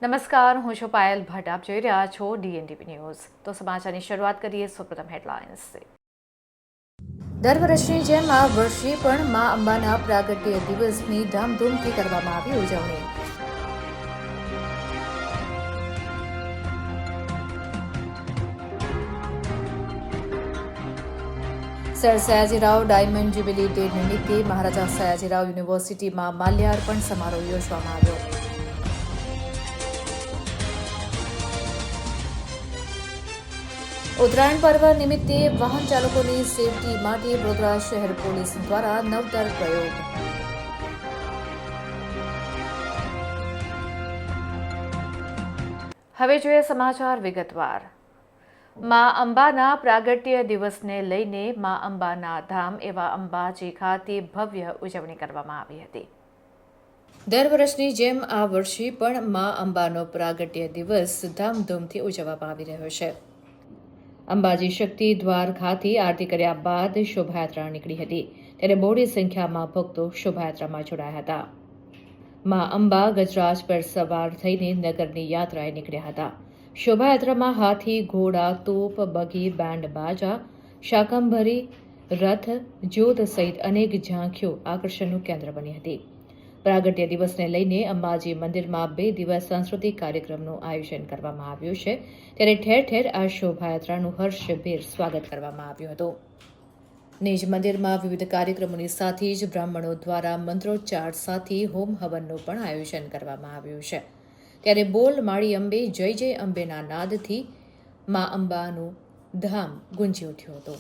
નમસ્કાર, હું છું પાયલ ભટ્ટ. આપ જોઈ રહ્યા છો DNTV ન્યૂઝ. તો સમાચારની શરૂઆત કરીએ સૌપ્રથમ હેડલાઇન્સથી. દર વર્ષની જેમ આ વર્ષે પણ મા અંબાના પ્રાગટ્ય દિવસની ધામધૂમથી કરવામાં આવી ઉજવણી. Sir Sayajirao diamond jubilee day નિમિત્તે મહારાજા સયાજીરાવ યુનિવર્સિટીમાં માલ્યાર્પણ સમારોહ યોજવામાં આવ્યો. ઉત્તરાયણ પર્વ નિમિત્તે વાહન ચાલકોની સેફટી માટે વડોદરા શહેર પોલીસ દ્વારા નવતર પ્રયોગ. હવે જોઈએ સમાચાર વિગતવાર. મા અંબાના પ્રાગટ્ય દિવસને લઈને મા અંબાના ધામ એવા અંબાજી ખાતે ભવ્ય ઉજવણી કરવામાં આવી હતી. દર વર્ષની જેમ આ વર્ષે પણ મા અંબાનો પ્રાગટ્ય દિવસ ધામધૂમથી ઉજવવામાં આવી રહ્યો છે. અંબાજી શક્તિ દ્વાર ખાતે આરતી કર્યા બાદ શોભાયાત્રા નીકળી હતી, ત્યારે બહોળી સંખ્યામાં ભક્તો શોભાયાત્રામાં જોડાયા હતા. મા અંબા ગજરાજ પર સવાર થઈને નગરની યાત્રાએ નીકળ્યા હતા. શોભાયાત્રામાં હાથી, ઘોડા, તોપ, બગી, બેન્ડ બાજા, શાકંભરી, રથ, જ્યોત સહિત અનેક ઝાંખીઓ આકર્ષણનું કેન્દ્ર બની હતી. પ્રાગટ્ય દિવસને લઈને અંબાજી મંદિરમાં 2 દિવસ સાંસ્કૃતિક કાર્યક્રમનું આયોજન કરવામાં આવ્યું છે, ત્યારે ઠેર ઠેર આ શોભાયાત્રાનું હર્ષભેર સ્વાગત કરવામાં આવ્યું હતું. નિજ મંદિરમાં વિવિધ કાર્યક્રમોની સાથે જ બ્રાહ્મણો દ્વારા મંત્રોચ્ચાર સાથે હોમ હવનનું પણ આયોજન કરવામાં આવ્યું છે. ત્યારે બોલ માળી અંબે, જય જય અંબેના નાદથી મા અંબાનું ધામ ગુંજી ઉઠ્યું હતું.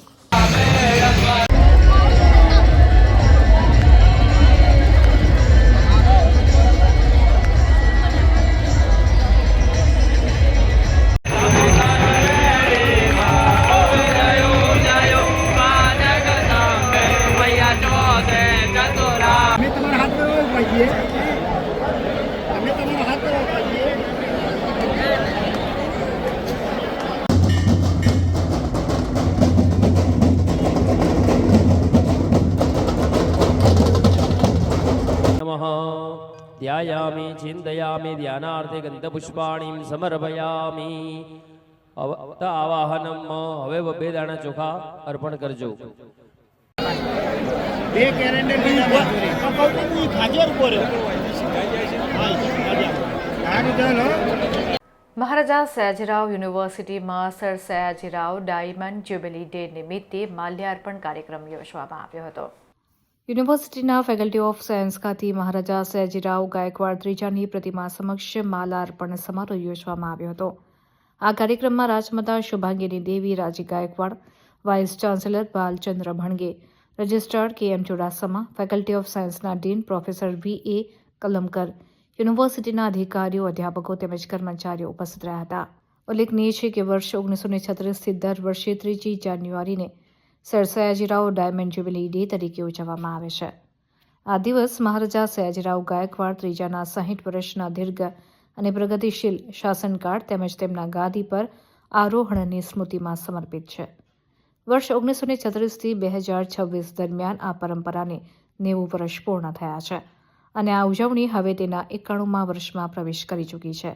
ध्यायामि चिन्तयामि ध्यानार्थे गन्धपुष्पाणिं समर्पयामि. आवाहनम હવે બબે દાણા ચોખા અર્પણ કરજો. મહારાજા સયાજીરાવ યુનિવર્સિટીમાં sir Sayajirao diamond jubilee day નિમિત્તે માલ્યાર્પણ કાર્યક્રમ યોજવામાં આવ્યો હતો. યુનિવર્સિટીના ફેકલ્ટી ઓફ સાયન્સ ખાતે મહારાજા સયાજીરાવ ગાયકવાડ ત્રીજાની પ્રતિમા સમક્ષ માલાર્પણ સમારોહ યોજવામાં આવ્યો હતો. આ કાર્યક્રમમાં રાજમાતા Shubhangini Devi Raje Gaekwad, vice chancellor Balchandra Bhanage, registrar KM Chudasama, faculty of સાયન્સના ડીન પ્રોફેસર VA કલમકર, યુનિવર્સિટીના અધિકારીઓ, અધ્યાપકો તેમજ કર્મચારીઓ ઉપસ્થિત રહ્યા હતા. ઉલ્લેખનીય છે કે વર્ષ 1936થી દર વર્ષે 3 જાન્યુઆરીને sir Sayajirao diamond jubilee day તરીકે ઉજવવામાં આવે છે. આ દિવસ મહારાજા સયાજીરાવ ગાયકવાડ ત્રીજાના 60 વર્ષના દીર્ઘ અને પ્રગતિશીલ શાસનકાળ તેમજ તેમના ગાદી પર આરોહણની સ્મૃતિમાં સમર્પિત છે. વર્ષ 1936થી 2026 દરમિયાન આ પરંપરાને 90 વર્ષ પૂર્ણ થયા છે અને આ ઉજવણી હવે તેના 91મા વર્ષમાં પ્રવેશ કરી ચૂકી છે.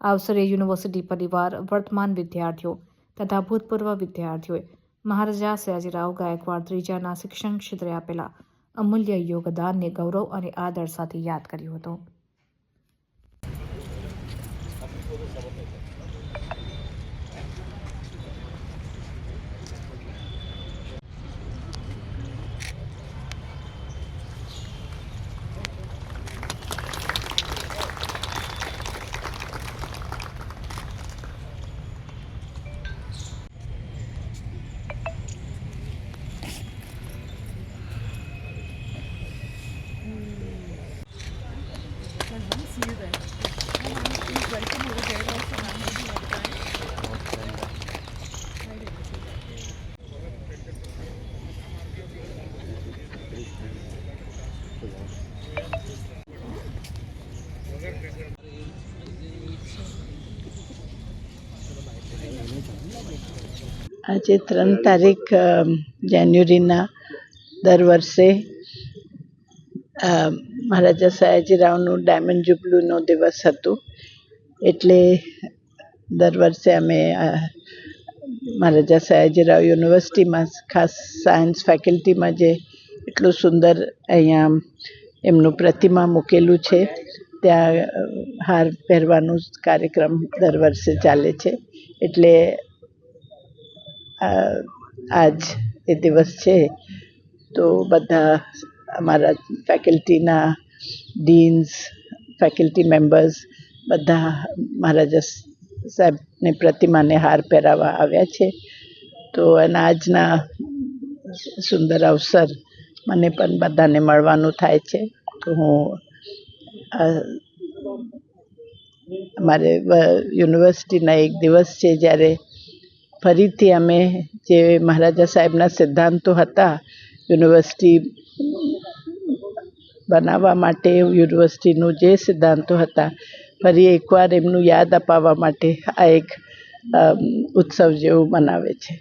આ અવસરે યુનિવર્સિટી પરિવાર, વર્તમાન વિદ્યાર્થીઓ તથા ભૂતપૂર્વ વિદ્યાર્થીઓએ મહારાજા સયાજીરાવ ગાયકવાડ ત્રીજાના શિક્ષણ ક્ષેત્રે આપેલા અમૂલ્ય યોગદાનને ગૌરવ અને આદર સાથે યાદ કર્યું હતું. આજે 3 તારીખ જાન્યુઆરીના દર વર્ષે મહારાજા સયાજીરાવનું ડાયમંડ જ્યુબલીનો દિવસ હતું. એટલે દર વર્ષે અમે મહારાજા સયાજીરાવ યુનિવર્સિટીમાં ખાસ સાયન્સ ફેકલ્ટીમાં જે એટલું સુંદર અહીંયા એમનું પ્રતિમા મૂકેલું છે ત્યાં હાર પહેરવાનો કાર્યક્રમ દર વર્ષે ચાલે છે. એટલે આજ એ દિવસ છે તો બધા અમારા ફેકલ્ટીના ડીન્સ, ફેકલ્ટી મેમ્બર્સ બધા મહારાજા સાહેબની પ્રતિમાને હાર પહેરાવવા આવ્યા છે. તો એના આજના સુંદર અવસર મને પણ બધાને મળવાનું થાય છે. તો હું અમારે યુનિવર્સિટીના એક દિવસ છે જ્યારે ફરીથી અમે જે મહારાજા સાહેબના સિદ્ધાંતો હતા યુનિવર્સિટી બનાવવા માટે, યુનિવર્સિટીનું જે સિદ્ધાંતો હતા ફરી એકવાર એમનું યાદ અપાવવા માટે આ એક उत्सव જેવું મનાવે છે.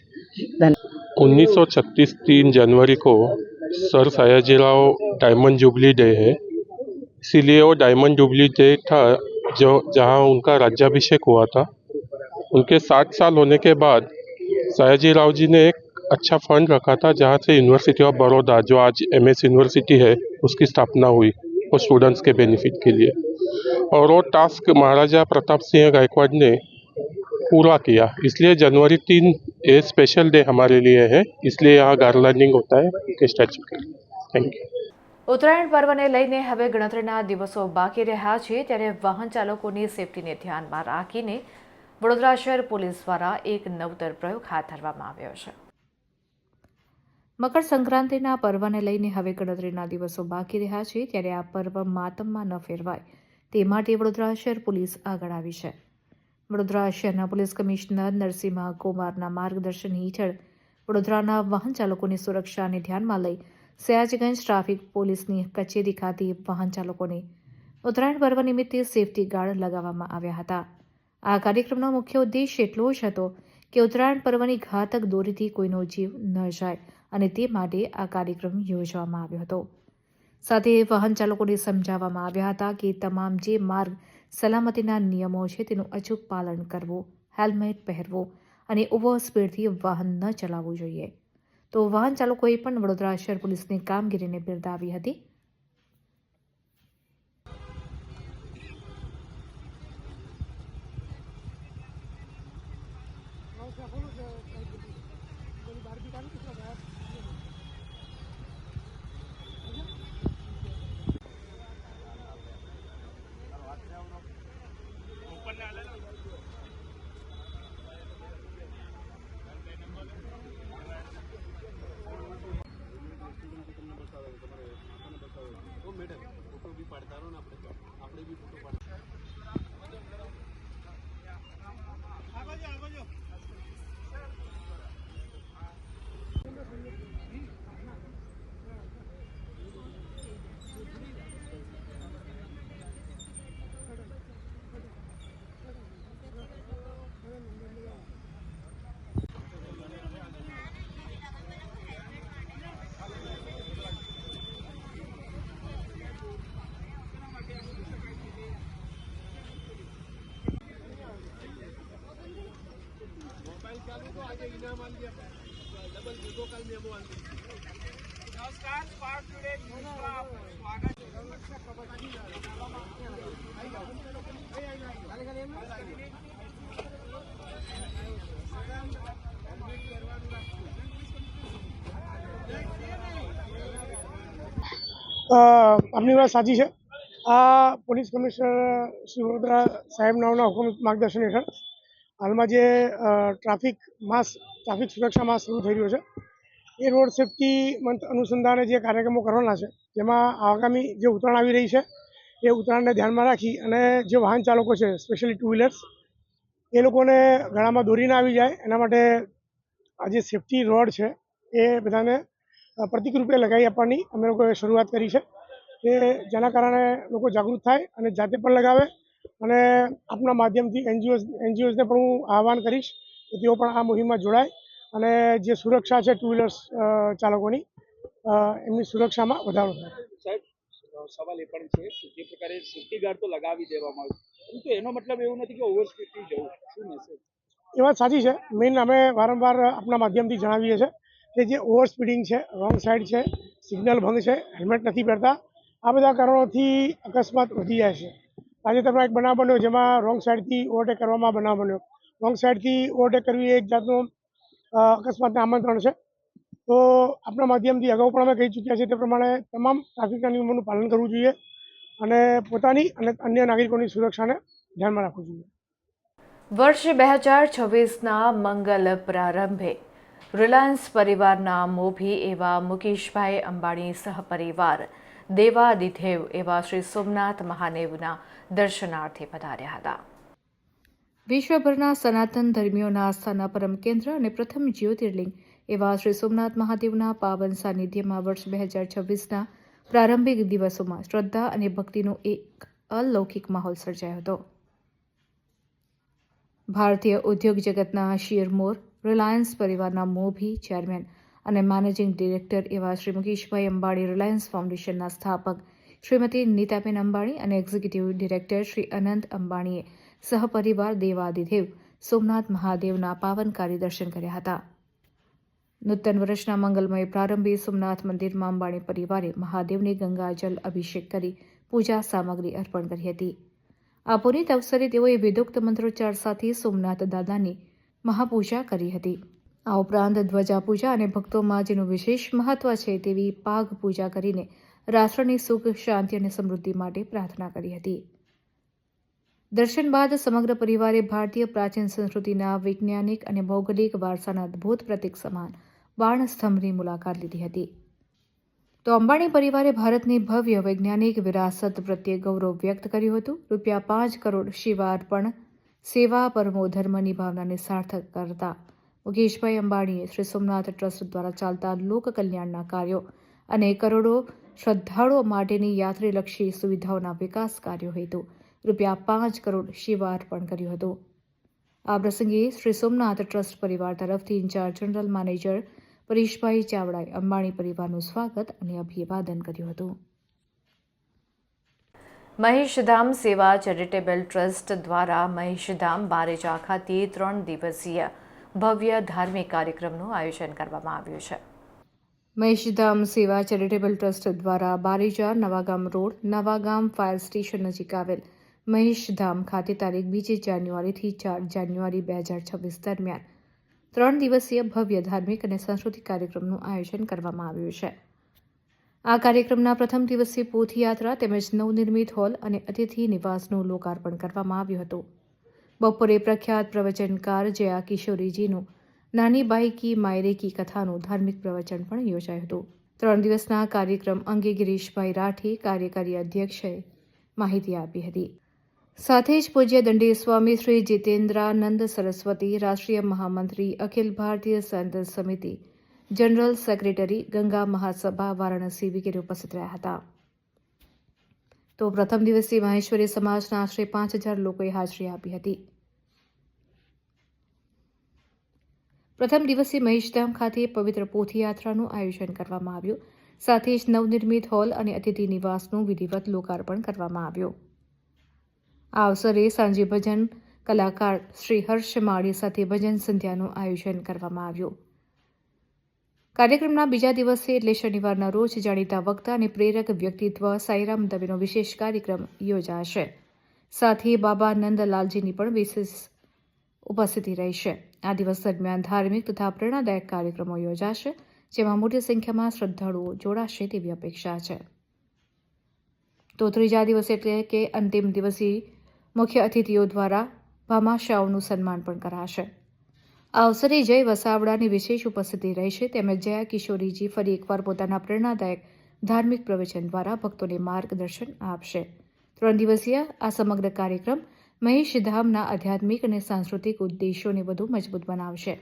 1936 3 जनवरी को sir Sayajirao diamond jubilee day है, इसीलिए वो डायमंड जुबली डे था जो जहाँ उनका राज्याभिषेक हुआ था. उनके 60 साल होने के बाद सयाजीराव जी ने एक अच्छा फंड रखा था जहाँ से यूनिवर्सिटी ऑफ बड़ौदा जो आज MS यूनिवर्सिटी है उसकी स्थापना हुई वो स्टूडेंट्स के बेनिफिट के लिए. और वो टास्क महाराजा प्रताप सिंह गायकवाड़ ने पूरा किया. इसलिए जनवरी 3 ये स्पेशल डे हमारे लिए है, इसलिए यहाँ गार्लैंडिंग होता है उनके स्टैचू के लिए. Thank you. ઉત્તરાયણ પર્વને લઈને હવે ગણતરીના દિવસો બાકી રહ્યા છે ત્યારે વાહન ચાલકોની સેફટીને ધ્યાનમાં રાખીને વડોદરા શહેર પોલીસ દ્વારા એક નવતર પ્રયોગ હાથ ધરવામાં આવ્યો છે. મકર સંક્રાંતિના પર્વને લઈને હવે ગણતરીના દિવસો બાકી રહ્યા છે ત્યારે આ પર્વ માતમમાં ન ફેરવાય તે માટે વડોદરા શહેર પોલીસ આગળ આવી છે. વડોદરા શહેરના પોલીસ કમિશનર નરસિંહ કુમારના માર્ગદર્શન હેઠળ વડોદરાના વાહન ચાલકોની સુરક્ષાને ધ્યાનમાં લઈ સયાજગંજ ટ્રાફિક પોલીસની કચેરી ખાતે વાહન ચાલકોને ઉત્તરાયણ પર્વ નિમિત્તે સેફટી ગાર્ડ લગાવવામાં આવ્યા હતા. આ કાર્યક્રમનો મુખ્ય ઉદ્દેશ એટલો જ હતો કે ઉત્તરાયણ પર્વની ઘાતક દોરીથી કોઈનો જીવ ન જાય અને તે માટે આ કાર્યક્રમ યોજવામાં આવ્યો હતો. સાથે વાહન ચાલકોને સમજાવવામાં આવ્યા હતા કે તમામ જે માર્ગ સલામતીના નિયમો છે તેનું અચૂક પાલન કરવું, હેલ્મેટ પહેરવું અને ઓવર સ્પીડથી વાહન ન ચલાવવું જોઈએ. તો વાહન ચાલકોએ પણ વડોદરા શહેર પોલીસની કામગીરીને બિરદાવી હતી. આપની વાત સાચી છે. આ પોલીસ કમિશનર શ્રી વડોદરા સાહેબનાઓના હુકમ માર્ગદર્શન હેઠળ હાલમાં જે ટ્રાફિક સુરક્ષા માસ શરૂ થઈ રહ્યો છે એ રોડ સેફટી મંથ અનુસંધાને જે કાર્યક્રમો કરવાના છે જેમાં આગામી જે ઉત્તરાયણ આવી રહી છે એ ઉત્તરાયણને ધ્યાનમાં રાખી અને જે વાહન ચાલકો છે સ્પેશિયલી ટુ વ્હીલર્સ એ લોકોને ગળામાં દોરી ના આવી જાય એના માટે આ જે સેફટી રોડ છે એ બધાને પ્રતિક રૂપે લગાવી આપવાની અમે લોકોએ શરૂઆત કરી છે કે જેના કારણે લોકો જાગૃત થાય અને જાતે પણ લગાવે. અને આપના માધ્યમથી એનજીઓઝને પણ હું આહવાન કરીશ કે તેઓ પણ આ મુહિમમાં જોડાય અને જે સુરક્ષા છે ટુ વ્હીલર્સ ચાલકોની એમની સુરક્ષામાં વધારો થાય. સાહેબ સવાલ એ પણ છે કે જે પ્રકારે સેફ્ટી ગાર્ડ તો લગાવી દેવામાં આવ્યું પરંતુ એનો મતલબ એવું નથી કે ઓવર સ્પીડથી જવું. શું મેસેજ? એ વાત સાચી છે. મેઇન અમે વારંવાર આપણા માધ્યમથી જણાવીએ છીએ કે જે ઓવર સ્પીડિંગ છે, રોંગ સાઈડ છે, સિગ્નલ ભંગ છે, હેલ્મેટ નથી પહેરતા, આ બધા કારણોથી અકસ્માત વધી જાય છે. તાજેતરમાં એક બનાવ બન્યો જેમાં રોંગ સાઈડથી ઓવરટેક કરવામાં બનાવ બન્યો. રોંગ સાઈડથી ઓવરટેક કરવી એ એક જાતનું અકસ્માતને આમંત્રણ છે. તો આપણા માધ્યમથી અગાઉ પણ અમે કહી ચૂક્યા છીએ તે પ્રમાણે તમામ ટ્રાફિકના નિયમોનું પાલન કરવું જોઈએ અને પોતાની અને અન્ય નાગરિકોની સુરક્ષાને ધ્યાનમાં રાખવું જોઈએ. વર્ષ 2026ના મંગલ પ્રારંભે રિલાયન્સ પરિવારના મોભી એવા મુકેશભાઈ અંબાણી સહપરિવાર દેવાદિદેવ એવા શ્રી સોમનાથ મહાદેવના દર્શનાર્થે પધાર્યા હતા. વિશ્વભરના સનાતન ધર્મીઓના આસ્થાના પરમ કેન્દ્ર અને પ્રથમ જ્યોતિર્લિંગ એવા શ્રી સોમનાથ મહાદેવના પાવન સાનિધ્યમાં વર્ષ 2026ના પ્રારંભિક દિવસોમાં શ્રદ્ધા અને ભક્તિનો એક અલૌકિક માહોલ સર્જાયો હતો. ભારતીય ઉદ્યોગ જગતના શિરમોર, રિલાયન્સ પરિવારના મોભી, ચેરમેન અને મેનેજિંગ ડિરેક્ટર એવા શ્રી મુકેશભાઈ અંબાણી, રિલાયન્સ ફાઉન્ડેશનના સ્થાપક શ્રીમતી નીતાબેન અંબાણી અને એક્ઝિક્યુટિવ ડિરેક્ટર શ્રી અનંત અંબાણીએ સહપરિવાર દેવાદિદેવ સોમનાથ મહાદેવના પાવનકારી દર્શન કર્યા હતા. નૂતન વર્ષના મંગલમય પ્રારંભે સોમનાથ મંદિરમાં અંબાણી પરિવારે મહાદેવને ગંગાજલ અભિષેક કરી પૂજા સામગ્રી અર્પણ કરી હતી. આ પુનિત અવસરે તેઓએ વેદોક્ત મંત્રોચ્ચાર સાથે સોમનાથ દાદાની મહાપૂજા કરી હતી. આ ઉપરાંત ધ્વજા પૂજા અને ભક્તોમાં જેનું વિશેષ મહત્વ છે તેવી પાગ પૂજા કરીને રાષ્ટ્રની સુખ, શાંતિ અને સમૃદ્ધિ માટે પ્રાર્થના કરી હતી. દર્શન બાદ સમગ્ર પરિવારે ભારતીય પ્રાચીન સંસ્કૃતિના વૈજ્ઞાનિક અને ભૌગોલિક વારસાના અદ્ભુત પ્રતીક સમાન બાણસ્તંભની મુલાકાત લીધી હતી. તો અંબાણી પરિવારે ભારતની ભવ્ય વૈજ્ઞાનિક વિરાસત પ્રત્યે ગૌરવ વ્યક્ત કર્યું હતું. ₹5 કરોડ સેવાર્પણ સેવા પરમો ધર્મની ભાવનાને સાર્થક કરતા મુકેશભાઈ અંબાણીએ શ્રી સોમનાથ ટ્રસ્ટ દ્વારા ચાલતા લોક કલ્યાણના કાર્યો અને કરોડો શ્રદ્ધાળુઓ માટેની યાત્રીલક્ષી સુવિધાઓના વિકાસ કાર્યો હેતુ ₹5 કરોડ સેવાર્પણ કર્યું હતું. આ પ્રસંગે શ્રી સોમનાથ ટ્રસ્ટ પરિવાર તરફથી ઇન્ચાર્જ જનરલ મેનેજર પરેશભાઈ ચાવડાએ અંબાણી પરિવારનું સ્વાગત અને અભિવાદન કર્યું હતું. મહેશધામ સેવા ચેરિટેબલ ટ્રસ્ટ દ્વારા મહેશધામ બારેજા ખાતે 3 દિવસીય ભવ્ય ધાર્મિક કાર્યક્રમનું આયોજન કરવામાં આવ્યું છે. મહેશધામ સેવા ચેરિટેબલ ટ્રસ્ટ દ્વારા Bareja Navagam road, Navagam fire station નજીક આવેલ મહેશધામ ખાતે તારીખ 2 જાન્યુઆરીથી 4 જાન્યુઆરી 2026 દરમિયાન 3 દિવસીય ભવ્ય ધાર્મિક અને સાંસ્કૃતિક કાર્યક્રમનું આયોજન કરવામાં આવ્યું છે. આ કાર્યક્રમના પ્રથમ દિવસે પોથયાત્રા તેમજ નવનિર્મિત હોલ અને અતિથિ નિવાસનું લોકાર્પણ કરવામાં આવ્યું હતું. બપોરે પ્રખ્યાત પ્રવચનકાર જયા કિશોરીજીનું નાની બાઈ કી માયરે કી કથાનું ધાર્મિક પ્રવચન પણ યોજાયું હતું. 3 દિવસના કાર્યક્રમ અંગે ગિરીશભાઈ રાઠી, કાર્યકારી અધ્યક્ષે માહિતી આપી હતી. સાથે જ પૂજ્ય દંડી સ્વામી શ્રી જીતેન્દ્રાનંદ સરસ્વતી, રાષ્ટ્રીય મહામંત્રી, અખિલ ભારતીય સંત સમિતિ, જનરલ સેક્રેટરી, ગંગા મહાસભા વારાણસી વગેરે ઉપસ્થિત રહ્યા હતા. તો પ્રથમ દિવસે મહેશ્વરી સમાજના આશરે 5,000 લોકોએ હાજરી આપી હતી. પ્રથમ દિવસે મહેશધામ ખાતે પવિત્ર પોથયાત્રાનું આયોજન કરવામાં આવ્યું. સાથે જ નવનિર્મિત હોલ અને અતિથિ નિવાસનું વિધિવત લોકાર્પણ કરવામાં આવ્યું. આ અવસરે સાંજે ભજન કલાકાર શ્રી હર્ષ માળી સાથે ભજન સંધ્યાનું આયોજન કરવામાં આવ્યું. કાર્યક્રમના બીજા દિવસે એટલે શનિવારના રોજ જાણીતા વક્તા અને પ્રેરક વ્યક્તિત્વ સાઈરામ દવેનો વિશેષ કાર્યક્રમ યોજાશે. સાથે બાબા નંદલાલજીની પણ વિશેષ ઉપસ્થિતિ રહેશે. આ દિવસ દરમિયાન ધાર્મિક તથા પ્રેરણાદાયક કાર્યક્રમો યોજાશે, જેમાં મોટી સંખ્યામાં શ્રદ્ધાળુઓ જોડાશે તેવી અપેક્ષા છે. તો ત્રીજા દિવસે એટલે કે અંતિમ દિવસે મુખ્ય અતિથિઓ દ્વારા ભામાશાઓનું સન્માન પણ કરાશે. આ અવસરે જય વસાવડાની વિશેષ ઉપસ્થિતિ રહેશે. તેમજ જયા કિશોરીજી ફરી એકવાર પોતાના પ્રેરણાદાયક ધાર્મિક પ્રવચન દ્વારા ભક્તોને માર્ગદર્શન આપશે. 3 દિવસીય આ સમગ્ર કાર્યક્રમ મહેશધામના આધ્યાત્મિક અને સાંસ્કૃતિક ઉદ્દેશોને વધુ મજબૂત બનાવશે.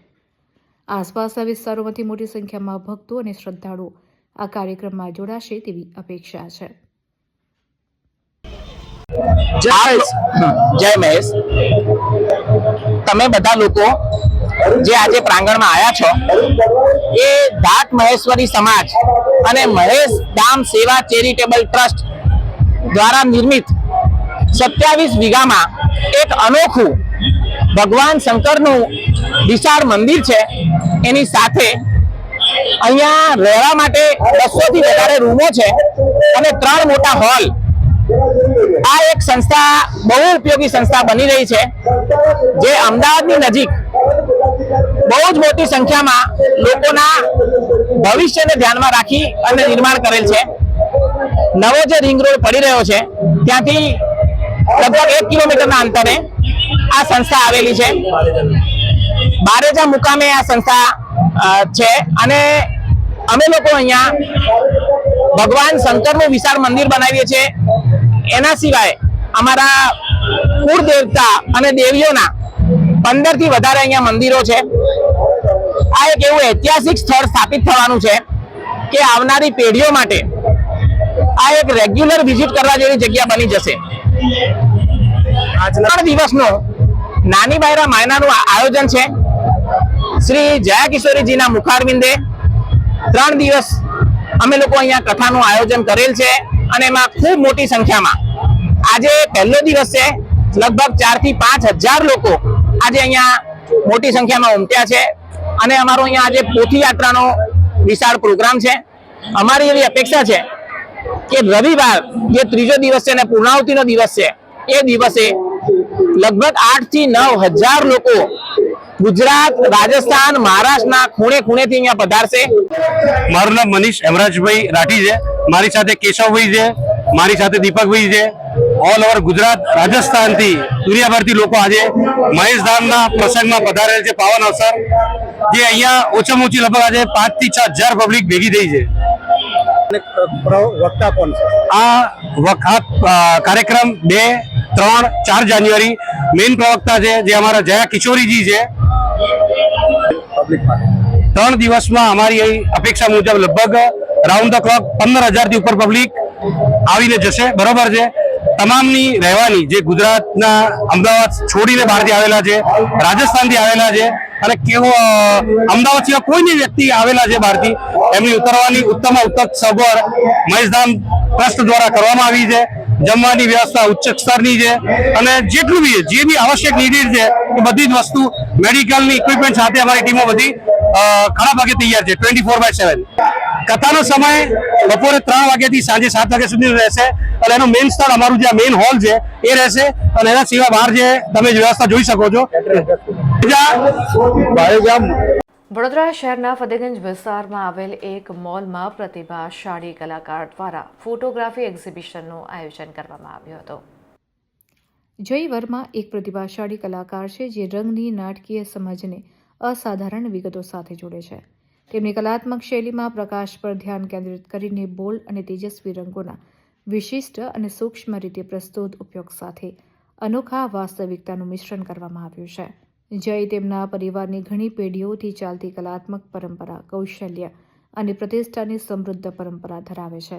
આસપાસના વિસ્તારોમાંથી મોટી સંખ્યામાં ભક્તો અને શ્રદ્ધાળુઓ આ કાર્યક્રમમાં જોડાશે તેવી અપેક્ષા છે. જય મહેશ. તમે બધા લોકો જે આજે પ્રાંગણમાં આવ્યા છો એ ધાટ મહેશ્વરી સમાજ અને મહેશધામ સેવા ચેરિટેબલ ટ્રસ્ટ દ્વારા નિર્મિત 27 વીઘામાં એક અનોખું ભગવાન શંકરનું વિશાળ મંદિર છે. એની સાથે અહીંયા રહેવા માટે 200 થી વધારે રૂમો છે અને 3 મોટા હોલ. આ એક સંસ્થા બહુ ઉપયોગી સંસ્થા બની રહી છે, જે અમદાવાદની નજીક બહુ જ મોટી સંખ્યામાં લોકોના ભવિષ્યને ધ્યાનમાં રાખી અને નિર્માણ કરેલ છે. નવો જે રિંગ રોડ પડી રહ્યો છે ત્યાંથી લગભગ 1 કિલોમીટરના અંતરે આ સંસ્થા આવેલી છે. બારેજા મુકામે આ સંસ્થા છે અને અમે લોકો અહીંયા ભગવાન શંકરનું વિશાળ મંદિર બનાવીએ છીએ. એના સિવાય અમારા કુળ દેવતા અને દેવીઓના 15 થી વધારે અહીંયા મંદિરો છે. આ એક એવું ઐતિહાસિક સ્થળ સ્થાપિત થવાનું છે કે આવનારી પેઢીઓ માટે આ એક રેગ્યુલર વિઝિટ કરવા જેવી જગ્યા બની જશે. આજના દિવસનો નાની બાયરા માયનાનું આયોજન છે. શ્રી જયા કિશોરીજીના મુખારવિંદે 3 દિવસ અમે લોકો અહીંયા કથાનું આયોજન કરેલ છે અને એમાં ખૂબ મોટી સંખ્યામાં આજે પહેલો દિવસ છે. લગભગ 4 થી 5,000 લોકો આજે અહીંયા મોટી સંખ્યામાં ઉમટ્યા છે અને અમારો અહીંયા આજે પોથી યાત્રાનો વિશાળ પ્રોગ્રામ છે. અમારી એવી અપેક્ષા છે કે રવિવાર જે ત્રીજો દિવસ છે અને પૂર્ણાહુતિનો દિવસ છે એ દિવસે લગભગ 8 થી 9,000 લોકો ગુજરાત, રાજસ્થાન, મહારાષ્ટ્રના ખૂણે ખૂણેથી અહીંયા પધારશે. મારું નામ મનીષ હેમરાજભાઈ રાઠી છે. મારી સાથે કેશવભાઈ છે, મારી સાથે દીપકભાઈ છે. ઓલ ઓવર ગુજરાત, રાજસ્થાનથી, દુનિયાભરથી લોકો આજે મહેશધામના પ્રસંગમાં પધારેલ છે. પાવન અવસર જે અહીંયા ઓછામાં ઓછી લગભગ આજે 5 થી 6,000 પબ્લિક ભેગી થઈ છે. વક્તા કોણ છે? આ કાર્યક્રમ 2, 3, 4 જાન્યુઆરી મેઇન પ્રવક્તા છે જે અમારા જયા કિશોરીજી છે. 3 દિવસમાં અમારી અપેક્ષા મુજબ લગભગ રાઉન્ડ ધ ક્લોક 15,000 થી ઉપર પબ્લિક આવીને જશે. બરોબર છે. તમામની રહેવાની જે ગુજરાતના અમદાવાદ છોડીને બહારથી આવેલા છે, રાજસ્થાનથી આવેલા છે અને કેવો અમદાવાદ સિવાય કોઈની વ્યક્તિ આવેલા છે બહારથી, એમની ઉતરવાની ઉત્તમ સગવડ મહેશધામ ટ્રસ્ટ દ્વારા કરવામાં આવી છે. જમવાની વ્યવસ્થા ઉચ્ચ સ્તરની છે અને જેટલું બી જે બી આવશ્યક નીડેડ છે એ બધી જ વસ્તુ મેડિકલની ઇક્વિપમેન્ટ સાથે અમારી ટીમો બધી ખરા ભાગે તૈયાર છે 24/7. કથાનો સમય બપોરે 3 વાગ્યાથી સાંજે 7 વાગ્યા સુધી રહેશે અને એનું મેઇન સ્થળ અમારું જે મેઇન હોલ છે એ રહેશે અને એના સિવાય બહાર જે તમે વ્યવસ્થા જોઈ શકો છો. વડોદરા શહેરના ફતેગંજ વિસ્તારમાં આવેલ એક મોલમાં પ્રતિભાશાળી કલાકાર દ્વારા ફોટોગ્રાફી એક્ઝિબિશનનું આયોજન કરવામાં આવ્યું હતું. જય વર્મા એક પ્રતિભાશાળી કલાકાર છે જે રંગની નાટકીય સમજને અસાધારણ વિગતો સાથે જોડે છે. તેમની કલાત્મક શૈલીમાં પ્રકાશ પર ધ્યાન કેન્દ્રિત કરીને બોલ્ડ અને તેજસ્વી રંગોના વિશિષ્ટ અને સૂક્ષ્મ રીતે પ્રસ્તુત ઉપયોગ સાથે અનોખા વાસ્તવિકતાનું મિશ્રણ કરવામાં આવ્યું છે. જય તેમના પરિવારની ઘણી પેઢીઓથી ચાલતી કલાત્મક પરંપરા, કૌશલ્ય અને પ્રતિષ્ઠાની સમૃદ્ધ પરંપરા ધરાવે છે,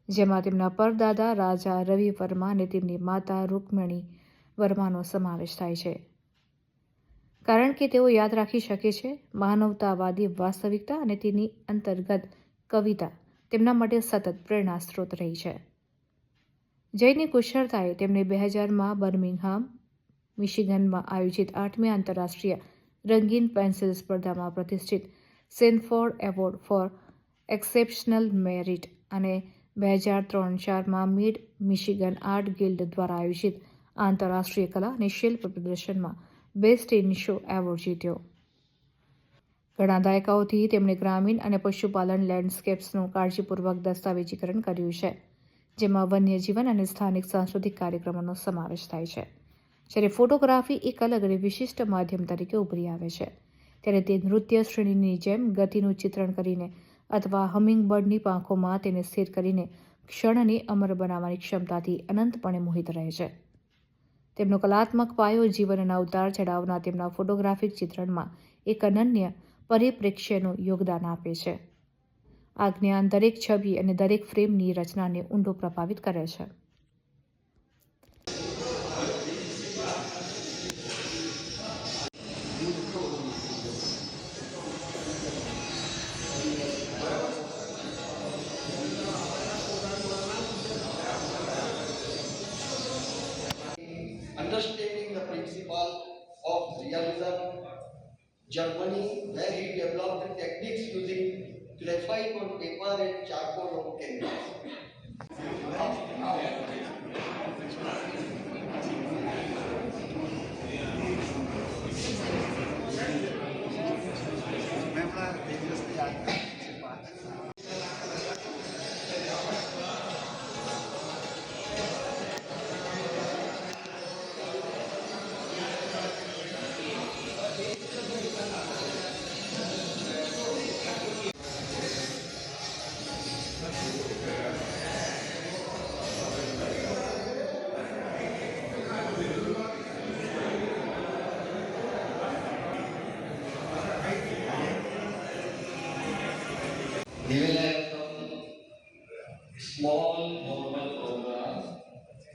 જેમાં તેમના પરદાદા રાજા રવિ વર્મા અને તેમની માતા રૂકમણી વર્માનો સમાવેશ થાય છે. કારણ કે તેઓ યાદ રાખી શકે છે માનવતાવાદી વાસ્તવિકતા અને તેની અંતર્ગત કવિતા તેમના માટે સતત પ્રેરણા સ્ત્રોત રહી છે. જયની કુશળતાએ તેમને 2000માં બર્મિંગહામ, મિશિગનમાં આયોજિત 8મી આંતરરાષ્ટ્રીય રંગીન પેન્સિલ સ્પર્ધામાં પ્રતિષ્ઠિત સેનફોર્ડ એવોર્ડ ફોર એક્સેપ્શનલ મેરિટ અને 2003-4માં મિડ મિશિગન આર્ટ ગિલ્ડ દ્વારા આયોજિત આંતરરાષ્ટ્રીય કલા અને શિલ્પ પ્રદર્શનમાં બેસ્ટ ઇન શો એવોર્ડ જીત્યો. ઘણા દાયકાઓથી તેમણે ગ્રામીણ અને પશુપાલન લેન્ડસ્કેપ્સનું કાળજીપૂર્વક દસ્તાવેજીકરણ કર્યું છે, જેમાં વન્યજીવન અને સ્થાનિક સાંસ્કૃતિક કાર્યક્રમોનો સમાવેશ થાય છે. જ્યારે ફોટોગ્રાફી એક અલગ અને વિશિષ્ટ માધ્યમ તરીકે ઉભરી આવે છે, ત્યારે તે નૃત્ય શ્રેણીની જેમ ગતિનું ચિત્રણ કરીને અથવા હમિંગબર્ડની પાંખોમાં તેને સ્થિર કરીને ક્ષણને અમર બનાવવાની ક્ષમતાથી અનંતપણે મોહિત રહે છે. તેમનો કલાત્મક પાયો જીવનના ઉતાર ચઢાવના તેમના ફોટોગ્રાફિક ચિત્રણમાં એક અનન્ય પરિપ્રેક્ષ્યનું યોગદાન આપે છે. આ જ્ઞાન દરેક છબી અને દરેક ફ્રેમની રચનાને ઊંડો પ્રભાવિત કરે છે. principle of realism, Germany, where he developed the techniques using graphite on paper and charcoal on canvas. We will have some small normal program,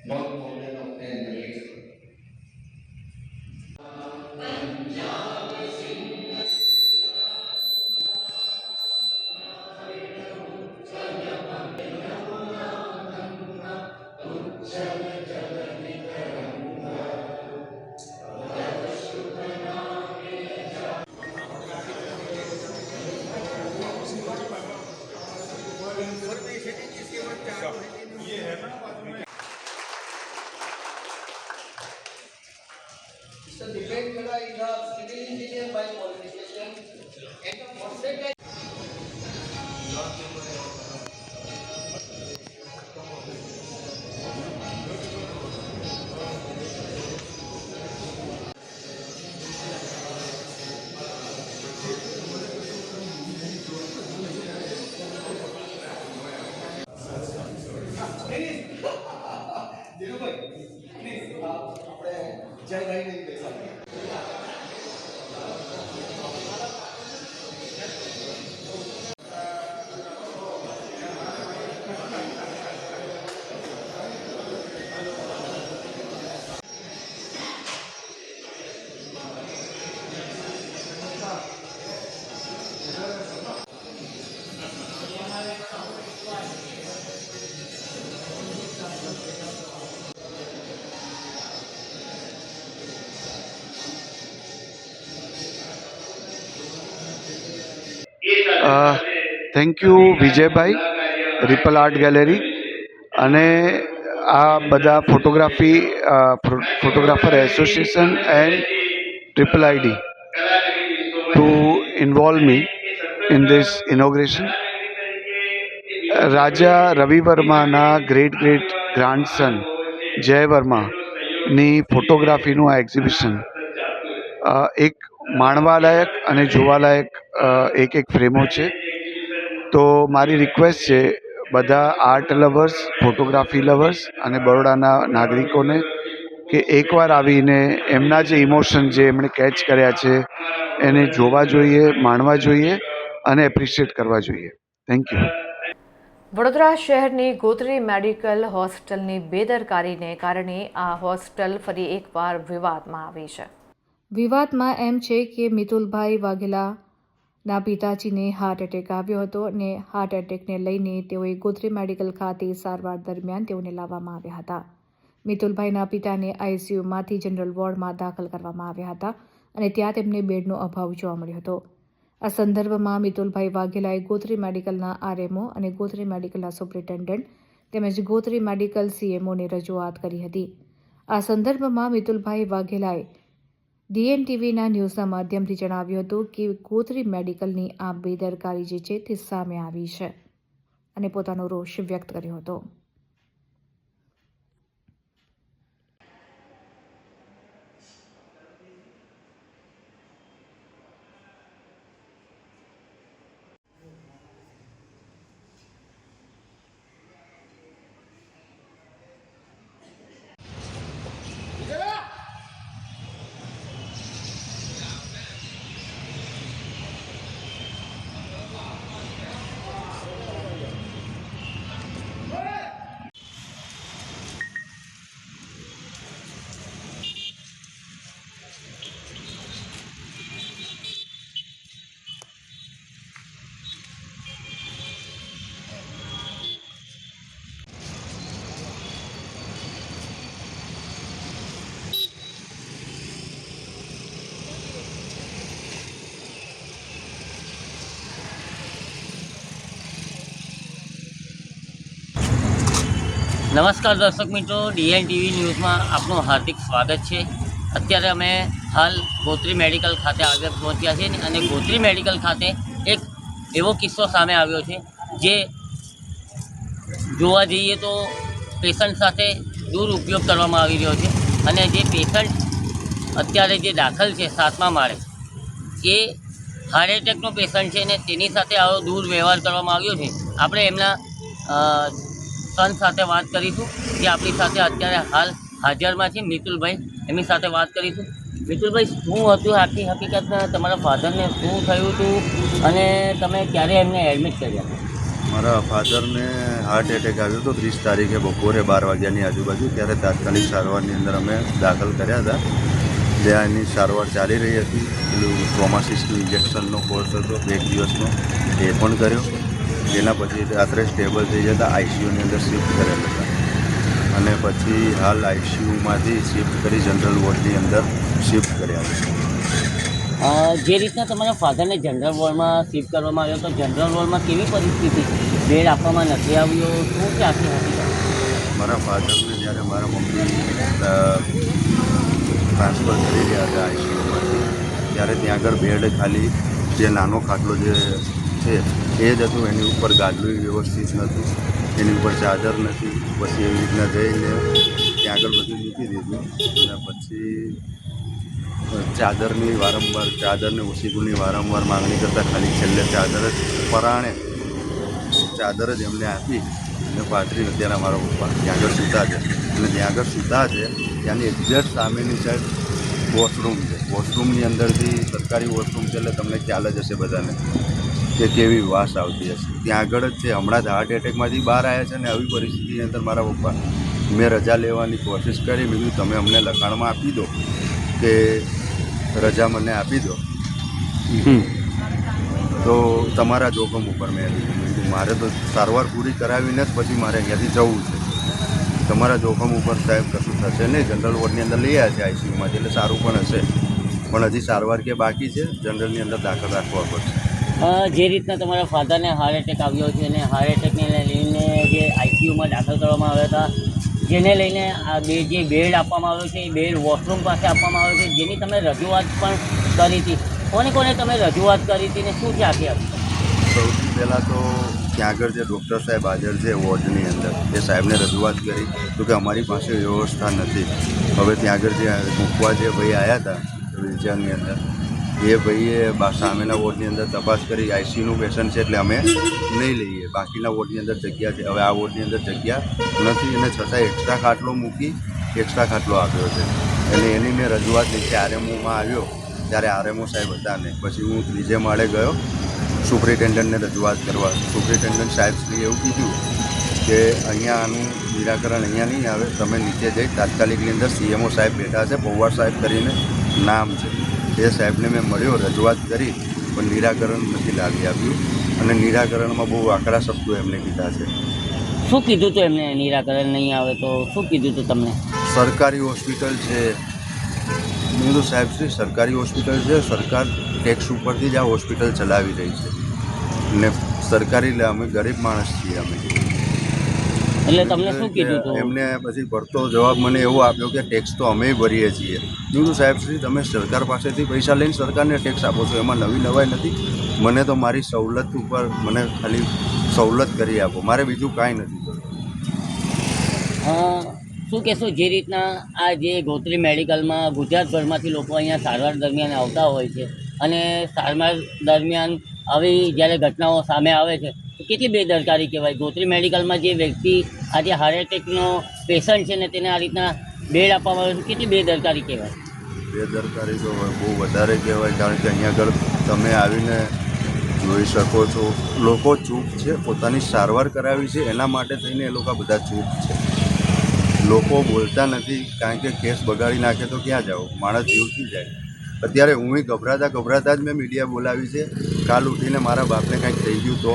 not more than 10 minutes. Mr. Dipen Khada is a civil engineer by qualification and a percentage. Jay ભાઈ ને બેસા thank you વિજયભાઈ, ripple art gallery અને આ બધા photographer association and triple ID to involve me in this inauguration. Raja Ravi વર્માના great grandson Jay વર્માની ફોટોગ્રાફીનું આ એક્ઝિબિશન એક માણવાલાયક અને જોવાલાયક એક ફ્રેમો છે. તો મારી રિક્વેસ્ટ છે બધા આર્ટ લવર્સ, ફોટોગ્રાફી લવર્સ અને બરોડાના નાગરિકોને કે એકવાર આવીને એમના જે ઇમોશન જે એમણે કેચ કર્યા છે એને જોવા જોઈએ, માણવા જોઈએ અને એપ્રિશિએટ કરવા જોઈએ. Thank you. વડોદરા શહેરની ગોત્રી મેડિકલ હોસ્પિટલની બેદરકારીને કારણે આ હોસ્પિટલ ફરી એકવાર વિવાદમાં આવી છે. વિવાદમાં એમ છે કે મિતુલભાઈ વાઘેલાના પિતાજીને હાર્ટ એટેક આવ્યો હતો અને હાર્ટ એટેકને લઈને તેઓએ ગોત્રી મેડિકલ ખાતે સારવાર દરમિયાન તેઓને લાવવામાં આવ્યા હતા. મિતુલભાઈના પિતાને આઈસીયુમાંથી જનરલ વોર્ડમાં દાખલ કરવામાં આવ્યા હતા અને ત્યાં તેમને બેડનો અભાવ જોવા મળ્યો હતો. આ સંદર્ભમાં મિતુલભાઈ વાઘેલાએ ગોત્રી મેડિકલના આરએમઓ અને ગોત્રી મેડિકલના સુપ્રિન્ટેન્ડન્ટ તેમજ ગોત્રી મેડિકલ સીએમઓને રજૂઆત કરી હતી. આ સંદર્ભમાં મિતુલભાઈ વાઘેલાએ DNTVના ન્યૂઝના માધ્યમથી જણાવ્યું હતું કે ગોત્રી મેડિકલની આ બેદરકારી જે છે તે સામે આવી છે અને પોતાનો રોષ વ્યક્ત કર્યો હતો. નમસ્કાર દર્શક મિત્રો, DN TV ન્યૂઝમાં આપનું હાર્દિક સ્વાગત છે. અત્યારે અમે હાલ ગોત્રી મેડિકલ ખાતે આગળ પહોંચ્યા છીએ અને ગોત્રી મેડિકલ ખાતે એક એવો કિસ્સો સામે આવ્યો છે જે જોવા જઈએ તો પેશન્ટ સાથે દુરુપયોગ કરવામાં આવી રહ્યો છે અને જે પેશન્ટ અત્યારે જે દાખલ છે 7મા માળે એ હાર્ટ એટેકનો પેશન્ટ છે અને તેની સાથે આવો દુર્વ્યવહાર કરવામાં આવ્યો છે. આપણે એમના સન સાથે વાત કરીશું જે આપણી સાથે અત્યારે હાલ હાજરમાં છે, મિતુલભાઈ. એમની સાથે વાત કરીશું. મિતુલભાઈ, શું હતું આખી હકીકતમાં? તમારા ફાધરને શું થયું હતું અને તમે ક્યારે એમને એડમિટ કર્યા? મારા ફાધરને હાર્ટ એટેક આવ્યો હતો 30 તારીખે બપોરે 12 વાગ્યાની આજુબાજુ. ત્યારે તાત્કાલિક સારવારની અંદર અમે દાખલ કર્યા હતા. જ્યાં એની સારવાર ચાલી રહી હતી. પેલું ટ્રોમાસિસનું ઇન્જેક્શનનો કોર્સ હતો 1 દિવસનો, એ પણ કર્યો. એના પછી રાત્રે સ્ટેબલ થઈ જતા આઈસીયુની અંદર શિફ્ટ કરેલ હતા અને પછી હાલ આઈસીયુમાંથી શિફ્ટ કરી જનરલ વોર્ડની અંદર શિફ્ટ કર્યા છે. જે રીતના તમારા ફાધરને જનરલ વોર્ડમાં શિફ્ટ કરવામાં આવ્યો તો જનરલ વોર્ડમાં કેવી પરિસ્થિતિ? બેડ આપવામાં નથી આવ્યો, શું છે આખી હકીકત? મારા ફાધરને જ્યારે મારા મમ્મી ટ્રાન્સફર કરી રહ્યા હતા આઈસીયુમાંથી, ત્યારે ત્યાં આગળ બેડ ખાલી જે નાનો ખાટલો જે છે એ જ હતું. એની ઉપર ગાદલું વ્યવસ્થિત નહોતું, એની ઉપર ચાદર નથી. પછી એવી રીતના જઈને ત્યાં આગળ બધું મૂકી દીધું અને પછી ચાદરને ઓસીકુની વારંવાર માંગણી કરતાં ખાલી છેલ્લે ચાદર જ પરાણે ચાદર જ એમને આપી અને પાથરી. અત્યારે અમારા પપ્પા ત્યાં આગળ સૂતા છે અને ત્યાં આગળ સૂતા છે ત્યાંની એક્ઝેક્ટ સામેની સાઈડ વોશરૂમ છે. વોશરૂમની અંદરથી સરકારી વોશરૂમ છે એટલે તમને ખ્યાલ જ હશે બધાને કે કેવી વાસ આવતી હશે. ત્યાં આગળ જ છે. હમણાં જ હાર્ટ એટેકમાંથી બહાર આવ્યા છે અને આવી પરિસ્થિતિની અંદર મારા પપ્પા, મેં રજા લેવાની કોશિશ કરી. મેં કીધું તમે અમને લખાણમાં આપી દો કે રજા મને આપી દો, તો તમારા જોખમ ઉપર મેં કીધું મારે તો સારવાર પૂરી કરાવીને જ પછી મારે અહીંયાથી જવું છે. તમારા જોખમ ઉપર સાહેબ કશું થશે નહીં. જનરલ વોર્ડની અંદર લઈ આવ્યા છે આઈસીયુમાંથી, એટલે સારું પણ હશે, પણ હજી સારવાર કે બાકી છે. જનરલની અંદર દાખલ રાખવા પડશે. જે રીતના તમારા ફાધરને હાર્ટ એટેક આવ્યો છે અને હાર્ટ એટેકને લઈને જે આઈસીયુમાં દાખલ કરવામાં આવ્યા હતા, જેને લઈને આ જે બેડ આપવામાં આવ્યો છે એ બેડ વોશરૂમ પાસે આપવામાં આવ્યો છે, જેની તમે રજૂઆત પણ કરી હતી. કોને તમે રજૂઆત કરી હતી ને શું છે આખી આપી? સૌથી પહેલાં તો ત્યાં આગળ જે ડૉક્ટર સાહેબ હાજર છે વોર્ડની અંદર, એ સાહેબને રજૂઆત કરી તો કે અમારી પાસે વ્યવસ્થા નથી. હવે ત્યાં આગળ જે મૂકવા જે ભાઈ આવ્યા હતા વ્હીલચેરની અંદર, એ ભાઈએ સામેના વોર્ડની અંદર તપાસ કરી આઈસીયુનું પેશન્ટ છે એટલે અમે નહીં લઈએ, બાકીના વોર્ડની અંદર જગ્યા છે. હવે આ વોર્ડની અંદર જગ્યા નથી અને છતાં એક્સ્ટ્રા ખાટલો મૂકી એક્સ્ટ્રા ખાટલો આપ્યો છે. અને એની મેં રજૂઆત નીચે આરએમઓમાં આવ્યો ત્યારે આરએમઓ સાહેબ હતા ને. પછી હું 3જે માળે ગયો સુપ્રિન્ટેન્ડન્ટને રજૂઆત કરવા. સુપ્રિન્ટેન્ડન્ટ સાહેબશ્રીએ એવું કીધું કે અહીંયા આનું નિરાકરણ અહીંયા નહીં આવે, તમે નીચે જઈ તાત્કાલિકની અંદર સીએમઓ સાહેબ બેઠા છે, પૌવાડ સાહેબ કરીને નામ છે, એ સાહેબને મેં મળ્યો, રજૂઆત કરી, પણ નિરાકરણ નથી લાવી આપ્યું અને નિરાકરણમાં બહુ આકરા શબ્દો એમને કીધા છે. શું કીધું હતું એમને? નિરાકરણ નહીં આવે તો શું કીધું હતું તમને? સરકારી હોસ્પિટલ છે. મેં કીધું સાહેબશ્રી સરકારી હોસ્પિટલ છે, સરકાર ટેક્સ ઉપરથી જ આ હોસ્પિટલ ચલાવી રહી છે ને સરકારી, અમે ગરીબ માણસ છીએ અમે. એટલે તમને શું કીધું હતું? એમને પછી ભરતો જવાબ મને એવો આપ્યો કે ટેક્સ તો અમે ભરીએ છીએ. મેં કીધું સાહેબશ્રી તમે સરકાર પાસેથી પૈસા લઈને સરકારને ટેક્સ આપો છો, એમાં નવી નવાઈ નથી. મને તો મારી સવલત ઉપર મને ખાલી સવલત કરી આપો, મારે બીજું કાંઈ નથી. શું કહેશો? જે રીતના આ જે ગોત્રી મેડિકલમાં ગુજરાતભરમાંથી લોકો અહીંયા સારવાર દરમિયાન આવતા હોય છે અને સારવાર દરમિયાન આવી જ્યારે ઘટનાઓ સામે આવે છે તો કેટલી બેદરકારી કહેવાય? ગોત્રી મેડિકલમાં જે વ્યક્તિ આજે હાર્ટ એટેકનો પેશન્ટ છે ને તેને આ રીતના બેડ આપવામાં આવે છે, કેટલી બેદરકારી કહેવાય? બેદરકારી તો બહુ વધારે કહેવાય, કારણ કે અહીંયા આગળ તમે આવીને જોઈ શકો છો લોકો ચૂપ છે. પોતાની સારવાર કરાવી છે એના માટે થઈને એ લોકો બધા ચૂપ છે. લોકો બોલતા નથી, કારણ કે કેસ બગાડી નાખે તો ક્યાં જાઓ, માણસ જીવથી જાય. અત્યારે હું ગભરાતા જ મેં મીડિયા બોલાવી છે. કાલ ઉઠીને મારા બાપને કંઈક થઈ ગયું તો?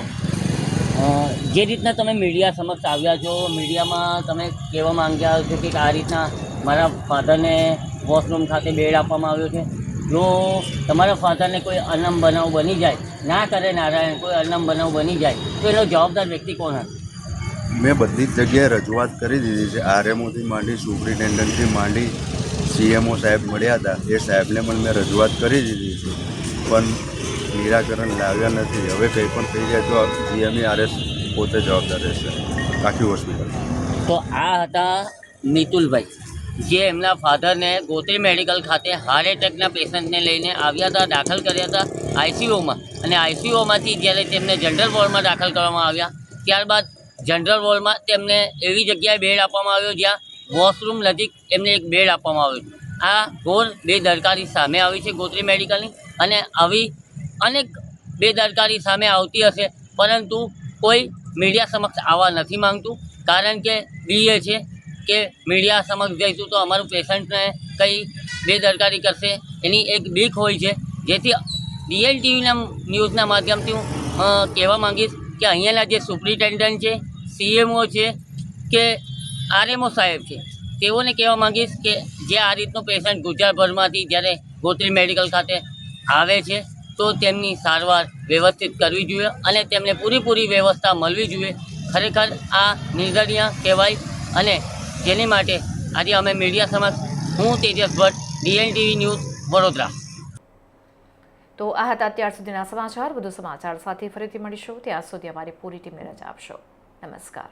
જે રીતના તમે મીડિયા સમક્ષ આવ્યા છો, મીડિયામાં તમે કહેવા માંગ્યા છો કે આ રીતના મારા ફાધરને વોશરૂમ ખાતે બેડ આપવામાં આવ્યો છે, જો તમારા ફાધરને કોઈ અનમ બનાવ બની જાય, ના કરે નારાયણ, કોઈ અનમ બનાવ બની જાય તો એનો જવાબદાર વ્યક્તિ કોણ હશે? મેં બધી જ જગ્યાએ રજૂઆત કરી દીધી છે. આરએમઓથી માંડી સુપ્રિન્ટેન્ડન્ટથી માંડી સીએમઓ સાહેબ મળ્યા હતા, એ સાહેબને પણ મેં રજૂઆત કરી દીધી છે, પણ નિરાકરણ લાવ્યા નથી. હવે કંઈ પણ થઈ જાય તો જીએમઈઆરએસ પોતે જવાબદાર રહેશે આખી હોસ્પિટલ. તો આ હતા મિતુલભાઈ, જે એમના ફાધરને ગોત્રી મેડિકલ ખાતે હાર્ટ એટેકના પેશન્ટને લઈને આવ્યા હતા, દાખલ કર્યા હતા આઈસીયુમાં, અને આઈસીયુમાંથી જ્યારે તેમને જનરલ વોર્ડમાં દાખલ કરવામાં આવ્યા, ત્યારબાદ જનરલ વોર્ડમાં તેમને એવી જગ્યાએ બેડ આપવામાં આવ્યો જ્યાં વોશરૂમ નજીક એમને એક બેડ આપવામાં આવ્યો. આ ઘોર બેદરકારી સામે આવી છે ગોત્રી મેડિકલની, અને આવી અનેક બેદરકારી સામે આવતી હશે, પરંતુ કોઈ મીડિયા સમક્ષ આવવા નથી માંગતું, કારણ કે બીએ છે કે મીડિયા સમક્ષ જઈશું તો અમારું પેશન્ટને કંઈ બેદરકારી કરશે એની એક બીક હોય છે. જેથી DLTVના ન્યૂઝના માધ્યમથી હું કહેવા માંગીશ કે અહીંયાના જે સુપ્રિન્ટેન્ડન્ટ છે, CMO છે કે RMO સાહેબ છે, તેઓને કહેવા માંગીશ કે જે આ રીતનું પેશન્ટ ગુજરાતભરમાંથી જ્યારે ગોત્રી મેડિકલ ખાતે આવે છે તો તેમની સારવાર વ્યવસ્થિત કરવી જોઈએ અને તેમને પૂરેપૂરી વ્યવસ્થા મળવી જોઈએ. ખરેખર આ નિર્દયનીય કહેવાય, અને જેની માટે આજે અમે મીડિયા સમક્ષ, હું તેજસ ભટ્ટ, DLTV ન્યૂઝ, વડોદરા. તો આ હતા અત્યાર સુધીના સમાચાર. વધુ સમાચાર સાથે ફરીથી મળીશું. ત્યાં સુધી અમારી પૂરી ટીમને રજા આપશો. નમસ્કાર.